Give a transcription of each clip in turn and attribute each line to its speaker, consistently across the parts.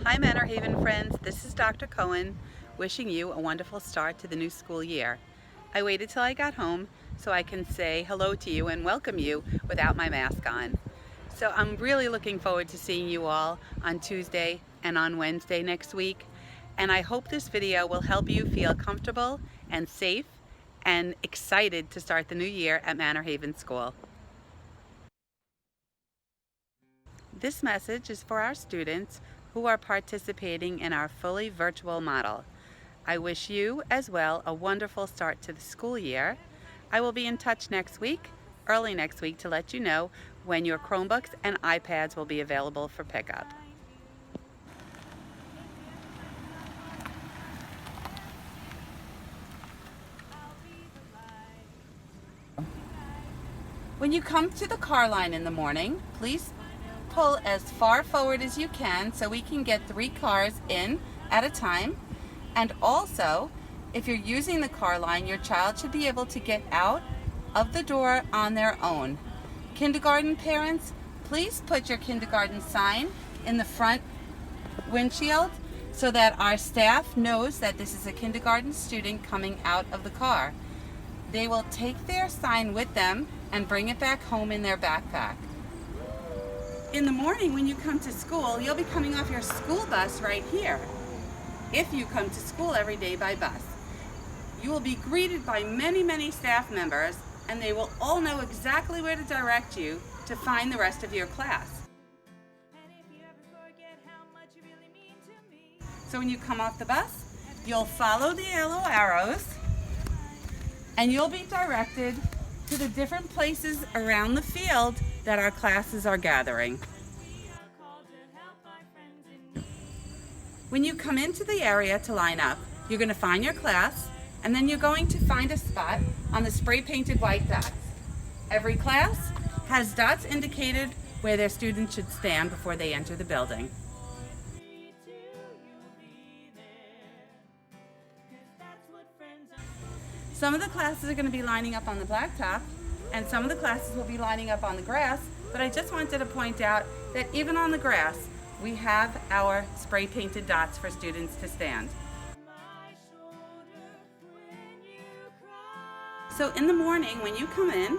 Speaker 1: Hi Manorhaven friends, this is Dr. Cohen wishing you a wonderful start to the new school year. I waited till I got home so I can say hello to you and welcome you without my mask on. So I'm really looking forward to seeing you all on Tuesday and on Wednesday next week, and I hope this video will help you feel comfortable and safe and excited to start the new year at Manorhaven School. This message is for our students who are participating in our fully virtual model. I wish you as well a wonderful start to the school year. I will be in touch next week, early next week, to let you know when your Chromebooks and iPads will be available for pickup. When you come to the car line in the morning, please pull as far forward as you can so we can get 3 cars in at a time. And also, if you're using the car line, your child should be able to get out of the door on their own. Kindergarten parents, please put your kindergarten sign in the front windshield so that our staff knows that this is a kindergarten student coming out of the car. They will take their sign with them and bring it back home in their backpack. In the morning when you come to school, you'll be coming off your school bus right here. If you come to school every day by bus, you will be greeted by many staff members, and they will all know exactly where to direct you to find the rest of your class. So when you come off the bus, you'll follow the yellow arrows and you'll be directed to the different places around the field that our classes are gathering. When you come into the area to line up, you're going to find your class, and then you're going to find a spot on the spray-painted white dots. Every class has dots indicated where their students should stand before they enter the building. Some of the classes are going to be lining up on the blacktop, and some of the classes will be lining up on the grass, but I just wanted to point out that even on the grass, we have our spray-painted dots for students to stand. So in the morning when you come in,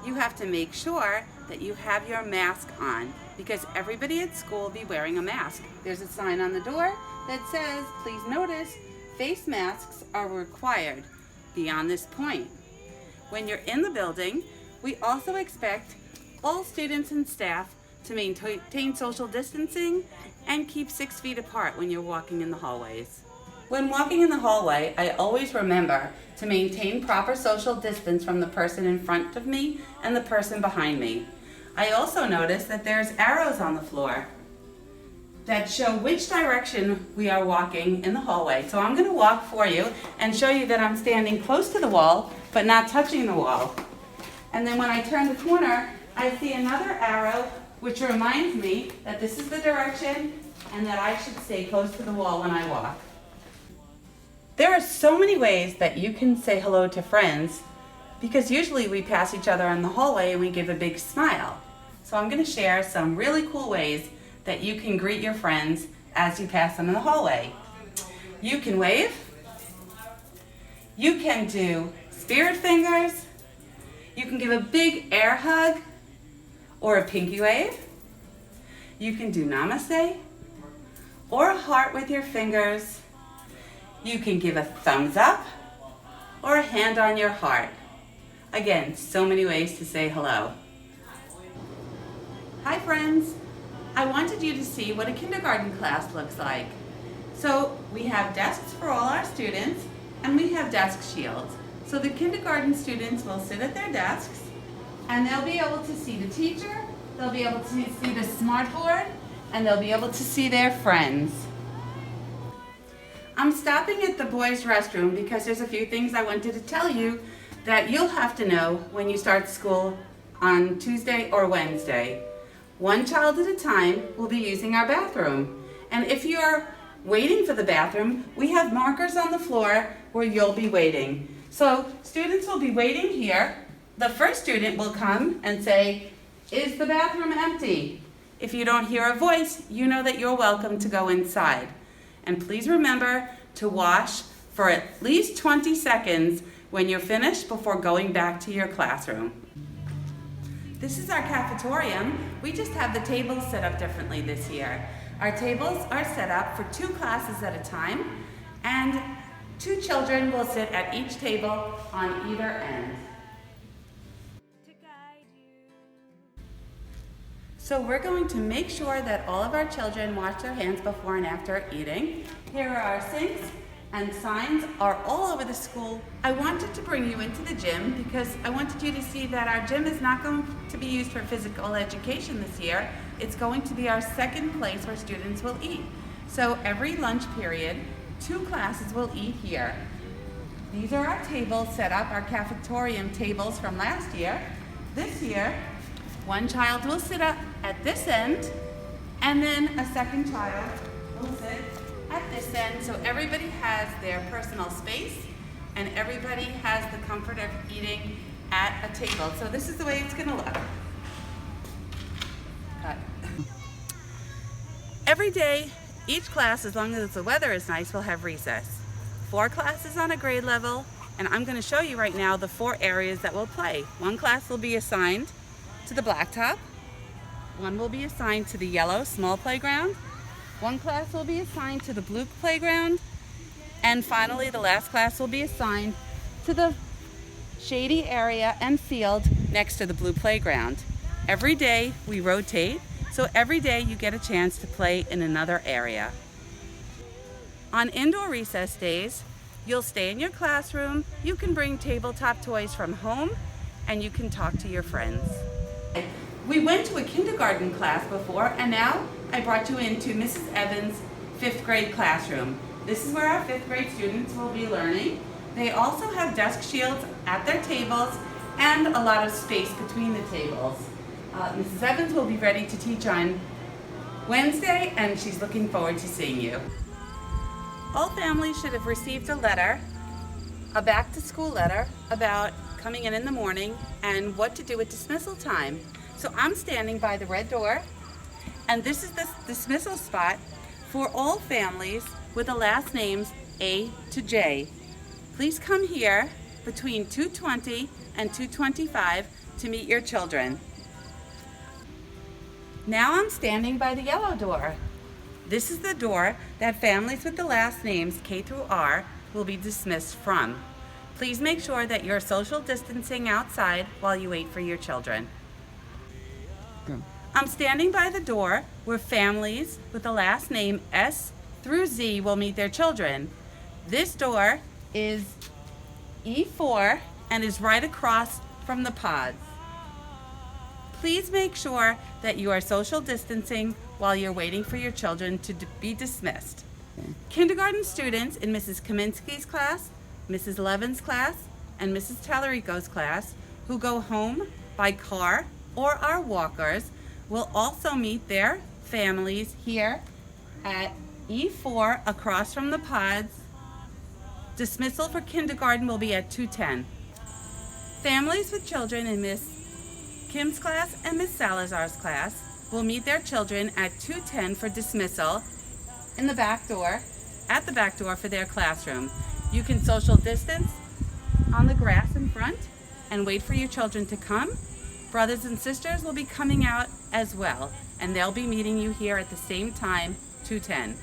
Speaker 1: you have to make sure that you have your mask on, because everybody at school will be wearing a mask. There's a sign on the door that says, please notice, face masks are required beyond this point. When you're in the building, we also expect all students and staff to maintain social distancing and keep 6 feet apart when you're walking in the hallways. When walking in the hallway, I always remember to maintain proper social distance from the person in front of me and the person behind me. I also notice that there's arrows on the floor that show which direction we are walking in the hallway. So I'm going to walk for you and show you that I'm standing close to the wall but not touching the wall. And then when I turn the corner, I see another arrow which reminds me that this is the direction and that I should stay close to the wall when I walk. There are so many ways that you can say hello to friends, because usually we pass each other in the hallway and we give a big smile. So I'm going to share some really cool ways that you can greet your friends as you pass them in the hallway. You can wave. You can do spirit fingers. You can give a big air hug or a pinky wave. You can do namaste or a heart with your fingers. You can give a thumbs up or a hand on your heart. Again, so many ways to say hello. Hi friends, I wanted you to see what a kindergarten class looks like. So we have desks for all our students, and we have desk shields. So the kindergarten students will sit at their desks and they'll be able to see the teacher, they'll be able to see the smart board, and they'll be able to see their friends. I'm stopping at the boys' restroom because there's a few things I wanted to tell you that you'll have to know when you start school on Tuesday or Wednesday. One child at a time will be using our bathroom. And if you're waiting for the bathroom, we have markers on the floor where you'll be waiting. So students will be waiting here. The first student will come and say, is the bathroom empty? If you don't hear a voice, you know that you're welcome to go inside. And please remember to wash for at least 20 seconds when you're finished before going back to your classroom. This is our cafetorium. We just have the tables set up differently this year. Our tables are set up for 2 classes at a time, and 2 children will sit at each table on either end. So we're going to make sure that all of our children wash their hands before and after eating. Here are our sinks, and signs are all over the school. I wanted to bring you into the gym because I wanted you to see that our gym is not going to be used for physical education this year. It's going to be our second place where students will eat. So every lunch period, 2 classes will eat here. These are our tables set up, our cafetorium tables from last year. This year, 1 child will sit up at this end, and then a second child will sit at this end. So everybody has their personal space, and everybody has the comfort of eating at a table. So this is the way it's gonna look. Cut. Every day, each class, as long as the weather is nice, will have recess. 4 classes on a grade level, and I'm gonna show you right now the 4 areas that will play. 1 class will be assigned to the blacktop, 1 will be assigned to the yellow small playground, 1 class will be assigned to the blue playground, and finally the last class will be assigned to the shady area and field next to the blue playground. Every day we rotate, so every day you get a chance to play in another area. On indoor recess days, you'll stay in your classroom, you can bring tabletop toys from home, and you can talk to your friends. We went to a kindergarten class before, and now I brought you into Mrs. Evans' 5th grade classroom. This is where our 5th grade students will be learning. They also have desk shields at their tables and a lot of space between the tables. Mrs. Evans will be ready to teach on Wednesday, and she's looking forward to seeing you. All families should have received a letter, a back-to-school letter, about coming in the morning and what to do at dismissal time. So I'm standing by the red door, and this is the dismissal spot for all families with the last names A to J. Please come here between 2:20 and 2:25 to meet your children. Now I'm standing by the yellow door. This is the door that families with the last names K through R will be dismissed from. Please make sure that you're social distancing outside while you wait for your children. Go. I'm standing by the door where families with the last name S through Z will meet their children. This door is E4 and is right across from the pods. Please make sure that you are social distancing while you're waiting for your children to be dismissed. Okay. Kindergarten students in Mrs. Kaminsky's class, Mrs. Levin's class, and Mrs. Tallarico's class who go home by car or are walkers will also meet their families here at E4 across from the pods. Dismissal for kindergarten will be at 2:10. Families with children in Miss Kim's class and Miss Salazar's class will meet their children at 2:10 for dismissal in the back door, at the back door for their classroom. You can social distance on the grass in front and wait for your children to come. Brothers and sisters will be coming out as well, and they'll be meeting you here at the same time, 2:10.